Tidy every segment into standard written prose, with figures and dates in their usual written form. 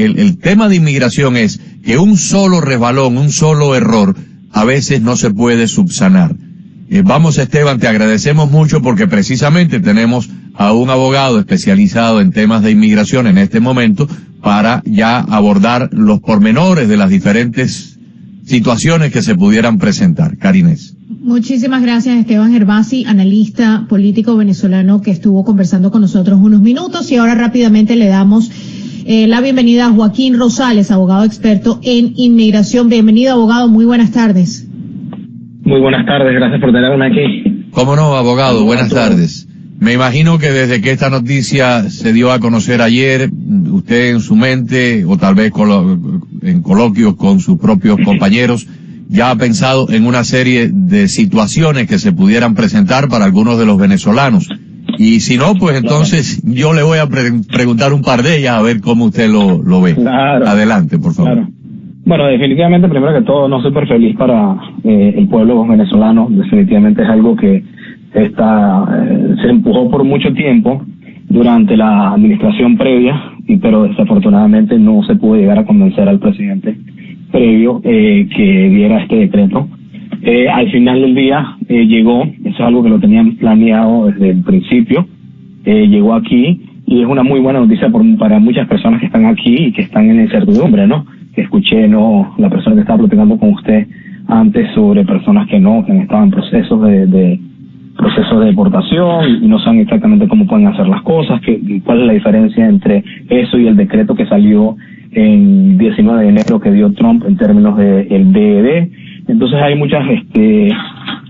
el tema de inmigración es que un solo resbalón, un solo error, a veces no se puede subsanar. Vamos, Esteban, te agradecemos mucho porque precisamente tenemos a un abogado especializado en temas de inmigración en este momento para ya abordar los pormenores de las diferentes situaciones que se pudieran presentar. Karinés. Muchísimas gracias, Esteban Gervasi, analista político venezolano que estuvo conversando con nosotros unos minutos, y ahora rápidamente le damos la bienvenida a Joaquín Rosales, abogado experto en inmigración. Bienvenido, abogado, muy buenas tardes. Muy buenas tardes, gracias por tenerme aquí. ¿Cómo no, abogado? Buenas tardes. Me imagino que desde que esta noticia se dio a conocer ayer, usted en su mente, o tal vez en coloquios con sus propios compañeros, ya ha pensado en una serie de situaciones que se pudieran presentar para algunos de los venezolanos. Y si no, pues entonces yo le voy a preguntar un par de ellas a ver cómo usted lo ve. Claro. Adelante, por favor. Claro. Bueno, definitivamente, primero que todo, no súper feliz para el pueblo venezolano. Definitivamente es algo que se empujó por mucho tiempo durante la administración previa, pero desafortunadamente no se pudo llegar a convencer al presidente previo que diera este decreto. Al final del día llegó, eso es algo que lo tenían planeado desde el principio, llegó aquí y es una muy buena noticia para muchas personas que están aquí y que están en incertidumbre, ¿no? Que escuché, la persona que estaba platicando con usted antes sobre personas que han estado en procesos de deportación y no saben exactamente cómo pueden hacer las cosas, cuál es la diferencia entre eso y el decreto que salió en 19 de enero que dio Trump en términos del DED. Entonces hay muchas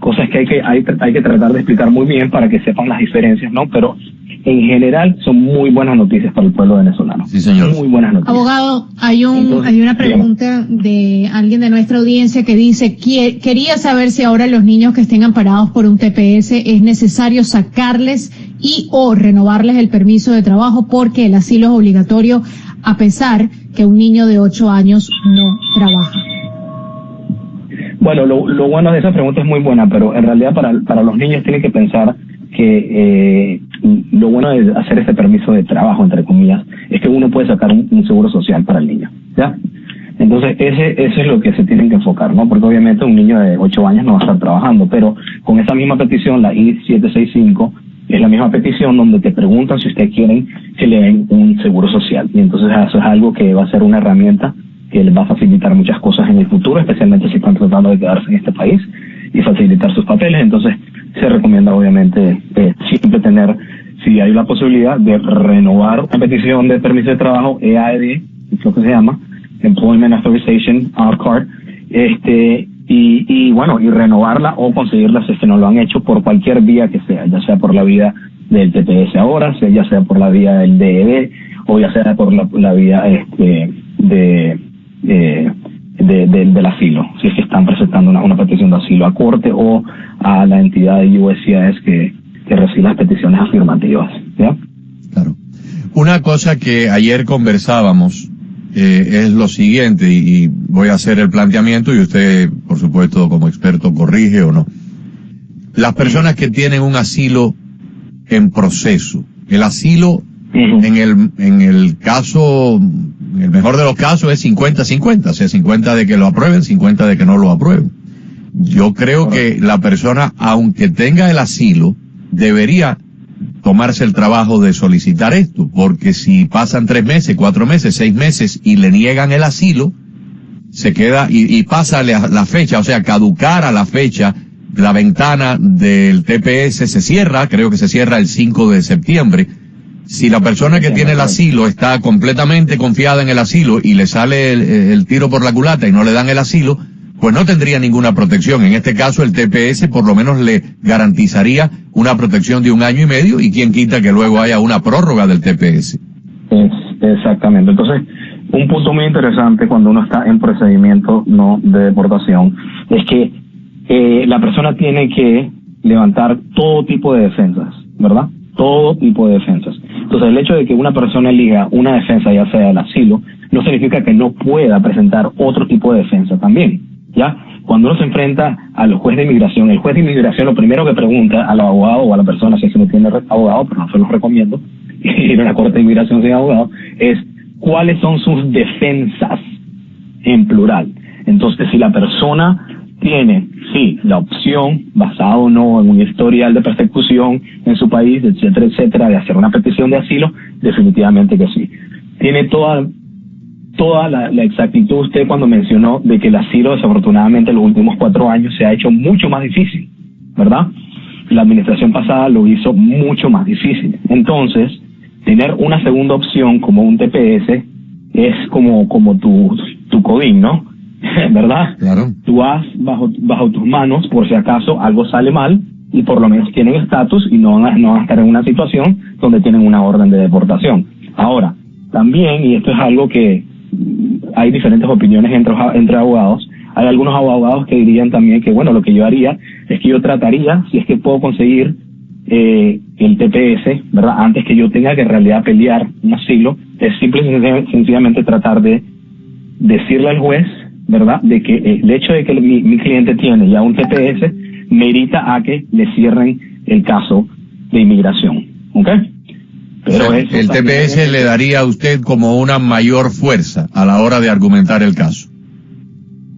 cosas que hay que tratar de explicar muy bien para que sepan las diferencias, ¿no? Pero en general son muy buenas noticias para el pueblo venezolano. Sí, señor. Muy buenas noticias. Abogado, hay una pregunta de alguien de nuestra audiencia que dice, quería saber si ahora los niños que estén amparados por un TPS es necesario sacarles o renovarles el permiso de trabajo porque el asilo es obligatorio a pesar que un niño de 8 años no trabaja. Bueno, lo bueno de esa pregunta es muy buena, pero en realidad para los niños tienen que pensar que lo bueno de hacer este permiso de trabajo, entre comillas, es que uno puede sacar un seguro social para el niño, ¿ya? Entonces ese es lo que se tienen que enfocar, ¿no? Porque obviamente un niño de 8 años no va a estar trabajando, pero con esa misma petición, la I-765, es la misma petición donde te preguntan si ustedes quieren que le den un seguro social. Y entonces eso es algo que va a ser una herramienta que les va a facilitar muchas cosas en el futuro, especialmente si están tratando de quedarse en este país y facilitar sus papeles. Entonces se recomienda obviamente siempre tener, si hay la posibilidad de renovar una petición de permiso de trabajo, EAD, es lo que se llama, Employment Authorization Card, y renovarla o conseguirla si es que no lo han hecho por cualquier vía que sea, ya sea por la vía del TPS ahora, ya sea por la vía del DED o ya sea por la vía del asilo, si es que están presentando una petición de asilo a corte o a la entidad de USCIS que recibe las peticiones afirmativas, ¿ya? Claro. Una cosa que ayer conversábamos es lo siguiente, y voy a hacer el planteamiento y usted, por supuesto, como experto, corrige o no. Las personas que tienen un asilo en proceso, el asilo en el caso, en el mejor de los casos es 50-50, o sea, 50 de que lo aprueben, 50 de que no lo aprueben. Yo creo que la persona, aunque tenga el asilo, debería tomarse el trabajo de solicitar esto, porque si pasan 3 meses, 4 meses, 6 meses y le niegan el asilo, se queda y pasa la fecha, o sea, caducar a la fecha, la ventana del TPS se cierra, creo que se cierra el 5 de septiembre. Si la persona que tiene el asilo está completamente confiada en el asilo y le sale el tiro por la culata y no le dan el asilo, pues no tendría ninguna protección. En este caso el TPS por lo menos le garantizaría una protección de 1 año y medio, y quién quita que luego haya una prórroga del TPS. Exactamente. Entonces, un punto muy interesante cuando uno está en procedimiento no de deportación es que la persona tiene que levantar todo tipo de defensas, ¿verdad? Todo tipo de defensas. Entonces, el hecho de que una persona elija una defensa, ya sea el asilo, no significa que no pueda presentar otro tipo de defensa también, ¿ya? Cuando uno se enfrenta al juez de inmigración, el juez de inmigración lo primero que pregunta al abogado o a la persona, si es que no tiene abogado, pero no se los recomiendo, ir a la corte de inmigración sin abogado, es cuáles son sus defensas, en plural. Entonces, si la persona tiene, sí, la opción, basado o no en un historial de persecución en su país, etcétera, etcétera, de hacer una petición de asilo, definitivamente que sí. Tiene toda la exactitud usted cuando mencionó de que el asilo, desafortunadamente, en los últimos 4 años se ha hecho mucho más difícil, ¿verdad? La administración pasada lo hizo mucho más difícil. Entonces, tener una segunda opción como un TPS es como tu codín, ¿no? ¿Verdad? Claro. Tú has bajo tus manos, por si acaso algo sale mal, y por lo menos tienen estatus y no van a estar en una situación donde tienen una orden de deportación. Ahora, también, y esto es algo que hay diferentes opiniones entre abogados, hay algunos abogados que dirían también que, bueno, lo que yo haría es que yo trataría, si es que puedo conseguir el TPS, ¿verdad? Antes que yo tenga que en realidad pelear un asilo, es simple y sencillamente tratar de decirle al juez, ¿verdad?, de que el hecho de que mi cliente tiene ya un TPS merita a que le cierren el caso de inmigración, ¿ok? Pero el TPS le daría a usted como una mayor fuerza a la hora de argumentar el caso.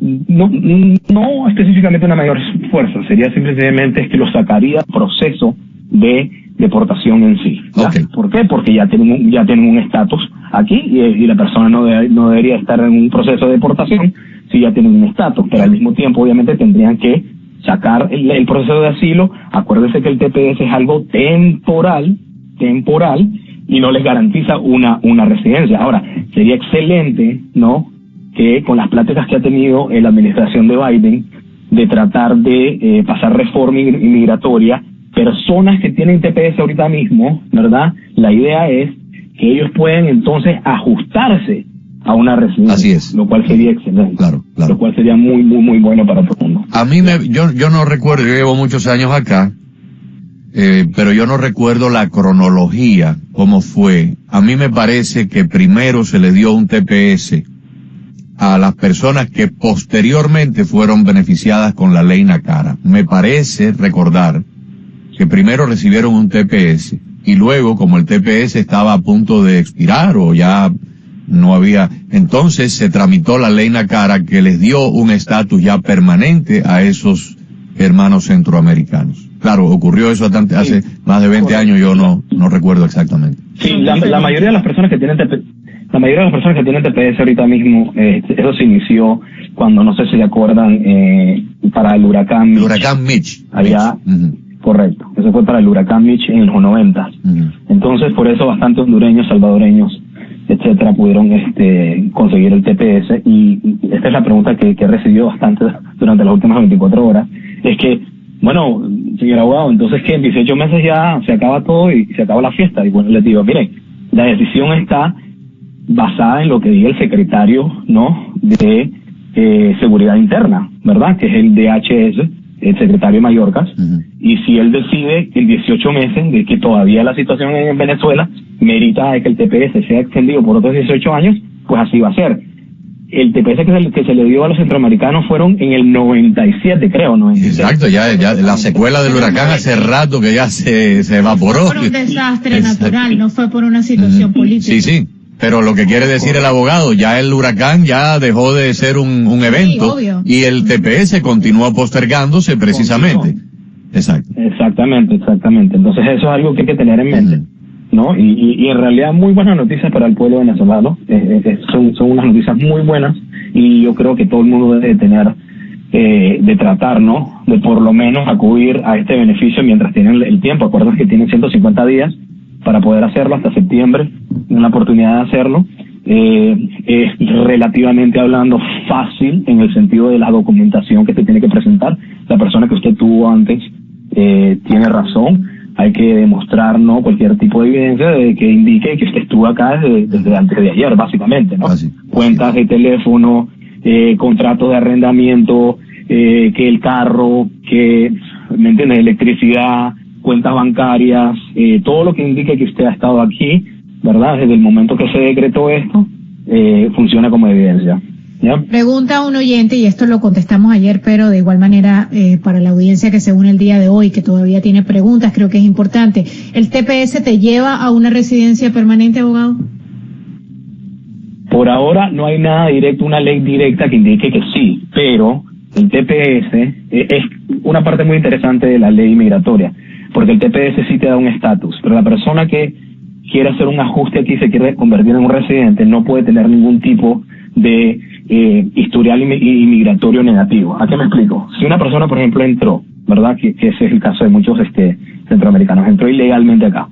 No específicamente una mayor fuerza, sería simplemente que lo sacaría proceso de deportación en sí. Okay. ¿Por qué? Porque ya tienen un estatus aquí y la persona no debería estar en un proceso de deportación si ya tienen un estatus, pero al mismo tiempo obviamente tendrían que sacar el proceso de asilo. Acuérdese que el TPS es algo temporal y no les garantiza una residencia. Ahora, sería excelente, ¿no?, que con las pláticas que ha tenido la administración de Biden de tratar de pasar reforma inmigratoria, personas que tienen TPS ahorita mismo, ¿verdad? La idea es que ellos pueden entonces ajustarse a una residencia. Así es. Lo cual sería excelente. Claro. Lo cual sería muy, muy, muy bueno para todo el mundo. A mí yo no recuerdo, yo llevo muchos años acá, pero yo no recuerdo la cronología, cómo fue. A mí me parece que primero se le dio un TPS a las personas que posteriormente fueron beneficiadas con la ley NACARA. Me parece recordar que primero recibieron un TPS y luego, como el TPS estaba a punto de expirar o ya no había, entonces se tramitó la ley NACARA que les dio un estatus ya permanente a esos hermanos centroamericanos. Claro, ocurrió eso hace más de 20 años, yo no recuerdo exactamente. Sí, la mayoría de las personas que tienen TPS ahorita mismo, eso se inició cuando, no sé si se acuerdan, para el huracán Mitch. El huracán Mitch. Allá, correcto. Eso fue para el huracán Mitch en los 90. Entonces, por eso bastantes hondureños, salvadoreños, etcétera, pudieron conseguir el TPS. Y esta es la pregunta que he recibido bastante durante las últimas 24 horas. Es que, bueno, señor abogado, entonces que en 18 meses ya se acaba todo y se acaba la fiesta. Y bueno, les digo, miren, la decisión está basada en lo que diga el secretario, ¿no?, de Seguridad Interna, ¿verdad?, que es el DHS, el secretario Mayorkas, y si él decide en 18 meses de que todavía la situación en Venezuela merita de que el TPS sea extendido por otros 18 años, pues así va a ser. El TPS que se le dio a los centroamericanos fueron en el 97, creo, ¿no? Exacto, ya la secuela del huracán hace rato que ya se evaporó. Fue un desastre natural, no fue por una situación política. Sí. Pero lo que quiere decir el abogado, ya el huracán ya dejó de ser un evento, y el TPS continuó postergándose precisamente. Exacto. Exactamente. Entonces eso es algo que hay que tener en mente, ¿no? Y en realidad muy buenas noticias para el pueblo venezolano. Son unas noticias muy buenas y yo creo que todo el mundo debe tener, de tratar, ¿no?, de por lo menos acudir a este beneficio mientras tienen el tiempo. Acuérdense que tienen 150 días para poder hacerlo hasta septiembre, una oportunidad de hacerlo. Es relativamente hablando fácil en el sentido de la documentación que se tiene que presentar. La persona que usted tuvo antes tiene razón, hay que demostrar, ¿no?, cualquier tipo de evidencia de que indique que usted estuvo acá desde antes de ayer, básicamente, ¿no? Cuentas de teléfono, contratos de arrendamiento, que el carro, que, ¿me entiendes?, electricidad, cuentas bancarias, todo lo que indique que usted ha estado aquí, ¿verdad?, desde el momento que se decretó esto, funciona como evidencia. ¿Ya? Pregunta un oyente, y esto lo contestamos ayer, pero de igual manera, para la audiencia que se une el día de hoy, que todavía tiene preguntas, creo que es importante. ¿El TPS te lleva a una residencia permanente, abogado? Por ahora no hay nada directo, una ley directa que indique que sí, pero el TPS es una parte muy interesante de la ley migratoria, porque el TPS sí te da un estatus, pero la persona que quiere hacer un ajuste aquí, se quiere convertir en un residente, no puede tener ningún tipo de historial inmigratorio negativo. ¿A qué me explico? Si una persona, por ejemplo, entró, ¿verdad? Que ese es el caso de muchos centroamericanos, entró ilegalmente acá,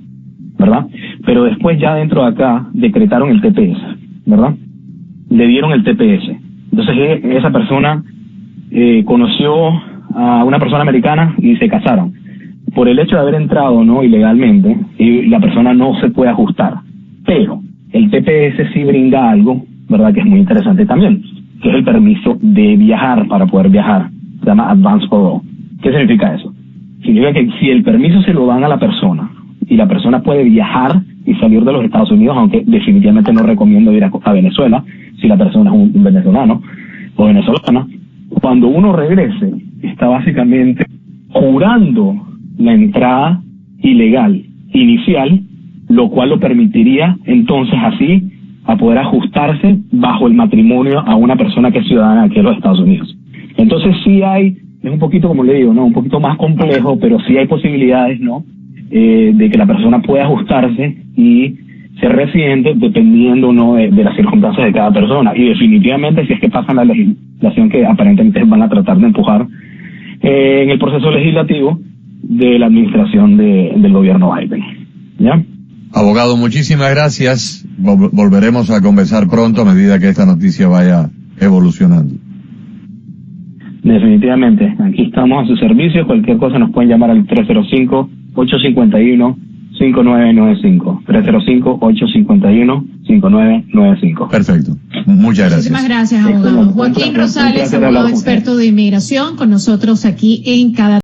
¿verdad? Pero después ya dentro de acá decretaron el TPS, ¿verdad? Le dieron el TPS. Entonces esa persona conoció a una persona americana y se casaron. Por el hecho de haber entrado no ilegalmente, y la persona no se puede ajustar. Pero el TPS sí brinda algo, ¿verdad? Que es muy interesante también, que es el permiso de viajar para poder viajar. Se llama Advance Parole. ¿Qué significa eso? Significa que si el permiso se lo dan a la persona y la persona puede viajar y salir de los Estados Unidos, aunque definitivamente no recomiendo ir a Venezuela si la persona es un venezolano o venezolana, cuando uno regrese está básicamente jurando la entrada ilegal inicial, lo cual lo permitiría entonces así a poder ajustarse bajo el matrimonio a una persona que es ciudadana aquí en los Estados Unidos. Entonces sí hay, es un poquito como le digo, ¿no? Un poquito más complejo, pero sí hay posibilidades, ¿no? De que la persona pueda ajustarse y ser residente dependiendo, ¿no? de las circunstancias de cada persona. Y definitivamente si es que pasan la legislación que aparentemente van a tratar de empujar en el proceso legislativo de la administración del gobierno Biden. ¿Ya? Abogado, muchísimas gracias. Volveremos a conversar pronto a medida que esta noticia vaya evolucionando. Definitivamente. Aquí estamos a su servicio. Cualquier cosa nos pueden llamar al 305-851-5995. 305-851-5995. Perfecto. Muchas gracias. Muchísimas gracias, abogado. Joaquín Rosales, abogado experto de inmigración, con nosotros aquí en Cada